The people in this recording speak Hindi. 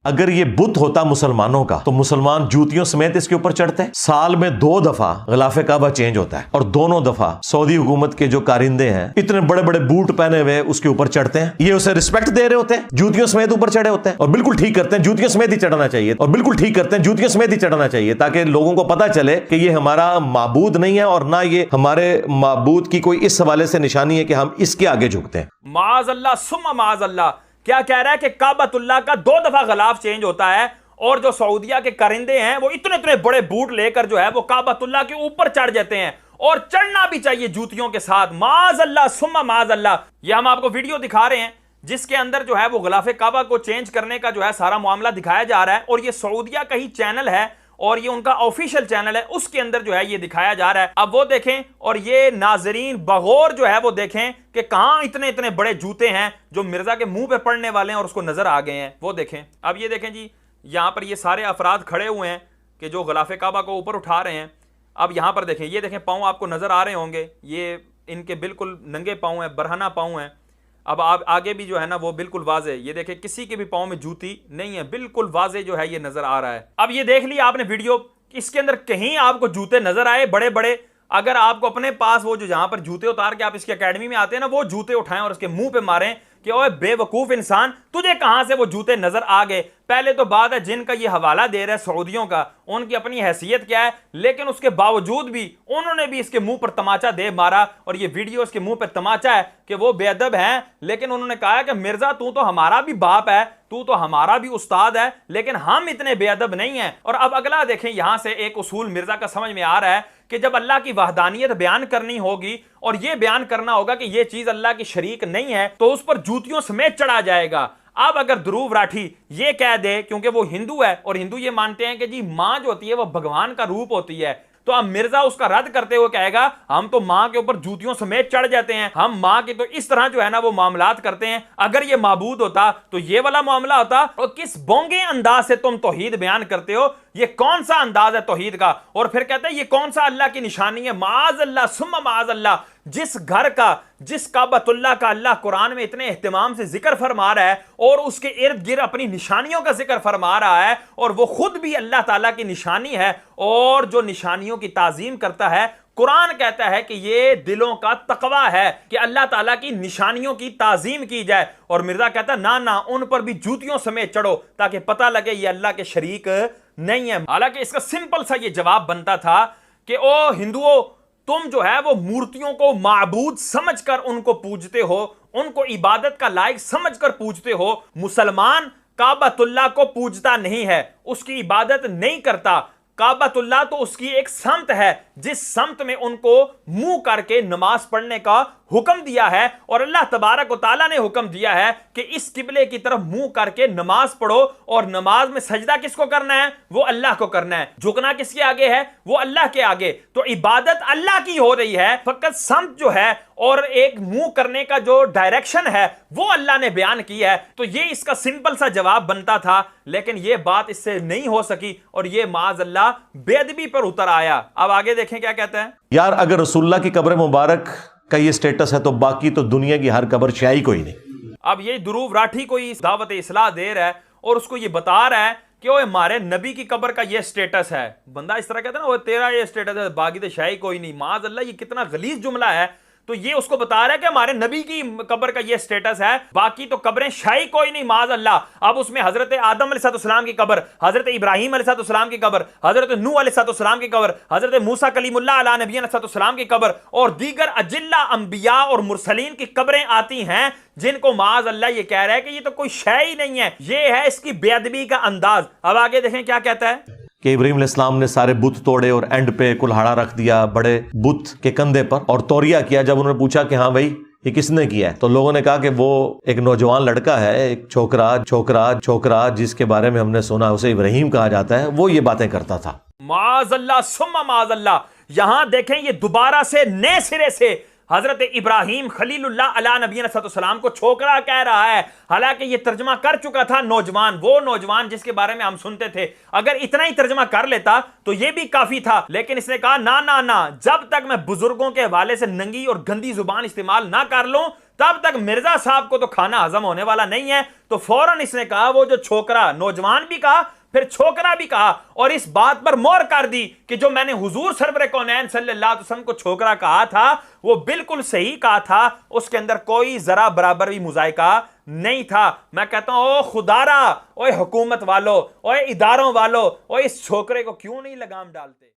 अगर ये बुत होता मुसलमानों का तो मुसलमान जूतियों समेत इसके ऊपर चढ़ते हैं। साल में 2 दफा गिलाफ काबा चेंज होता है और दोनों दफा सऊदी हुकूमत के जो कारिंदे हैं इतने बड़े बड़े बूट पहने हुए उसके ऊपर चढ़ते हैं। ये उसे रिस्पेक्ट दे रहे होते हैं, जूतियों समेत ऊपर चढ़े होते हैं और बिल्कुल ठीक करते हैं, जूतियों समेत ही चढ़ना चाहिए और बिल्कुल ठीक करते हैं, जूतियों समेत ही चढ़ना चाहिए, ताकि लोगों को पता चले कि ये हमारा माबूद नहीं है और ना ये हमारे माबूद की कोई इस हवाले से निशानी है कि हम इसके आगे झुकते हैं। माज़अल्लाह सुम्मा माज़अल्लाह। क्या कह रहा है कि काबतुल्लाह का 2 दफा गिलाफ चेंज होता है और जो सऊदिया के करिंदे हैं वो इतने इतने बड़े बूट लेकर जो है वो काबतुल्लाह के ऊपर चढ़ जाते हैं और चढ़ना भी चाहिए जूतियों के साथ। माज़अल्लाह सुम्मा माज़अल्लाह। ये हम आपको वीडियो दिखा रहे हैं जिसके अंदर जो है वो गिलाफ काबा को चेंज करने का जो है सारा मामला दिखाया जा रहा है और ये सऊदिया का ही चैनल है और ये उनका ऑफिशियल चैनल है, उसके अंदर जो है ये दिखाया जा रहा है। अब वो देखें और ये नाजरीन बगौर जो है वो देखें कि कहां इतने इतने बड़े जूते हैं जो मिर्जा के मुंह पे पड़ने वाले हैं और उसको नजर आ गए हैं। वो देखें, अब ये देखें जी, यहां पर ये सारे अफराद खड़े हुए हैं कि जो गिलाफ काबा को ऊपर उठा रहे हैं। अब यहां पर देखें, ये देखें पाँव आपको नजर आ रहे होंगे, ये इनके बिल्कुल नंगे पाँव हैं, बरहना पाँव हैं। अब आप आगे भी जो है ना वो बिल्कुल वाजे, ये देखें किसी के भी पाँव में जूती नहीं है, बिल्कुल वाजे जो है ये नजर आ रहा है। अब ये देख लिया आपने वीडियो, इसके अंदर कहीं आपको जूते नजर आए बड़े बड़े? अगर आपको अपने पास वो जो जहां पर जूते उतार के आप इसकी एकेडमी में आते हैं ना, वो जूते उठाएं और उसके मुंह पे मारें कि ओए बेवकूफ इंसान, तुझे कहां से वो जूते नजर आ गए। पहले तो बात है जिनका ये हवाला दे रहा है सऊदियों का, उनकी अपनी हैसियत क्या है, लेकिन उसके बावजूद भी उन्होंने भी इसके मुंह पर तमाचा दे मारा और ये वीडियो इसके मुंह पर तमाचा है कि वो बेअदब हैं। लेकिन उन्होंने कहा कि मिर्जा तू तो हमारा भी बाप है, तू तो हमारा भी उस्ताद है, लेकिन हम इतने बेअदब नहीं हैं। और अब अगला देखें, यहां से एक उसूल मिर्जा का समझ में आ रहा है कि जब अल्लाह की वहदानियत बयान करनी होगी और यह बयान करना होगा कि यह चीज अल्लाह की शरीक नहीं है तो उस पर जूतियों समेत चढ़ा जाएगा। अब अगर ध्रुव राठी ये कह दे, क्योंकि वो हिंदू है और हिंदू ये मानते हैं कि जी मां जो होती है वो भगवान का रूप होती है, तो अब मिर्जा उसका रद्द करते हुए कहेगा हम तो मां के ऊपर जूतियों समेत चढ़ जाते हैं, हम मां के तो इस तरह जो है ना वो मामलात करते हैं। अगर ये माबूद होता तो ये वाला मामला होता। और किस बोंगे अंदाज से तुम तौहीद बयान करते हो, ये कौन सा अंदाज है तौहीद का? और फिर कहते हैं ये कौन सा अल्लाह की निशानी है? माज़अल्लाह सुम्मा माज़अल्लाह। जिस घर का, जिस काबतुल्लाह का अल्लाह कुरान में इतने एहतमाम से जिक्र फरमा रहा है और उसके इर्द गिर्द अपनी निशानियों का जिक्र फरमा रहा है और वो खुद भी अल्लाह ताला की निशानी है और जो निशानियों की ताजीम करता है, कुरान कहता है कि ये दिलों का तकवा है कि अल्लाह ताला की निशानियों की ताजीम की जाए। और मिर्जा कहता है ना ना, उन पर भी जूतियों समेत चढ़ो ताकि पता लगे ये अल्लाह के शरीक नहीं है। हालांकि इसका सिंपल सा ये जवाब बनता था कि ओ हिंदुओं, तुम जो है वो मूर्तियों को माबूद समझकर उनको पूजते हो, उनको इबादत का लायक समझकर पूजते हो। मुसलमान काबतुल्लाह को पूजता नहीं है, उसकी इबादत नहीं करता। काबतुल्लाह तो उसकी एक समत है जिस समत में उनको मुंह करके नमाज पढ़ने का हुक्म दिया है और अल्लाह तबारक व तआला ने हुक्म दिया है कि इस किबले की तरफ मुंह करके नमाज पढ़ो। और नमाज में सजदा किसको करना है? वो अल्लाह को करना है। झुकना किसके आगे है? वो अल्लाह के आगे। तो इबादत अल्लाह की हो रही है, फकत समत जो है और एक मुंह करने का जो डायरेक्शन है वो अल्लाह ने बयान किया है। तो ये इसका सिंपल सा जवाब बनता था, लेकिन ये बात इससे नहीं हो सकी और ये माज़अल्लाह बेअदबी पर उतर आया। अब आगे देखें क्या कहता है। यार अगर रसूलुल्लाह की कब्र मुबारक का ये स्टेटस है तो बाकी तो दुनिया की हर कब्र शाही कोई नहीं। अब ये ध्रुव राठी कोई दावत इस्लाह दे रहा है और उसको ये बता रहा है कि वो हमारे नबी की कब्र का ये स्टेटस है। बंदा इस तरह कहता है ना वो तेरा ये स्टेटस है, बाकी तो शाही कोई नहीं। माज़अल्लाह, ये कितना गलीज जुमला है। तो ये उसको बता रहा है कि हमारे नबी की कब्र का ये स्टेटस है, बाकी तो कब्रें शाही कोई नहीं। माज़अल्लाह। अब उसमें हजरत आदम अलैहिस्सलाम की कब्र, हजरत इब्राहिम अलैहिस्सलाम की कब्र, हजरत नूह अलैहिस्सलाम की कब्र, हजरत मूसा कलीमुल्लाह अला नबी अलैहिस्सलाम की कब्र और दीगर अजिल्ला अंबिया और मुरसलीन की कब्रें आती हैं जिनको माज़अल्लाह ये कह रहा है कि ये तो कोई शय ही नहीं है। ये है इसकी बेअदबी का अंदाज। अब आगे देखें क्या कहता है कि इब्राहिम अलैहिस्सलाम ने सारे बुत तोड़े और एंड पे कुल्हाड़ा रख दिया बड़े बुत के कंधे पर और तौरिया किया। जब उन्होंने पूछा कि हाँ भाई ये किसने किया है, तो लोगों ने कहा कि वो एक नौजवान लड़का है, एक छोकरा जिसके बारे में हमने सुना उसे इब्राहिम कहा जाता है, वो ये बातें करता था। माज़अल्लाह सुम्मा माज़अल्लाह। यहां देखें ये दोबारा से नए सिरे से हजरत इब्राहिम खलीलुल्लाह अला नबी सलाम को छोकरा कह रहा है। हालांकि ये तर्जमा कर चुका था नौजवान, वो नौजवान जिसके बारे में हम सुनते थे। अगर इतना ही तर्जमा कर लेता तो ये भी काफी था, लेकिन इसने कहा ना ना ना, जब तक मैं बुजुर्गों के हवाले से नंगी और गंदी जुबान इस्तेमाल ना कर लूं तब तक मिर्जा साहब को तो खाना हजम होने वाला नहीं है। तो फौरन इसने कहा, वो जो छोकरा, नौजवान भी कहा फिर छोकरा भी कहा, और इस बात पर मोहर कर दी कि जो मैंने हुजूर सरवर कौनैन सल्लल्लाहु अलैहि वसल्लम को छोकरा कहा था वो बिल्कुल सही कहा था, उसके अंदर कोई जरा बराबर भी मुजायका नहीं था। मैं कहता हूं ओ खुदारा, ओए हुकूमत वालों, ओए इदारों वालों, ओए इस छोकरे को क्यों नहीं लगाम डालते।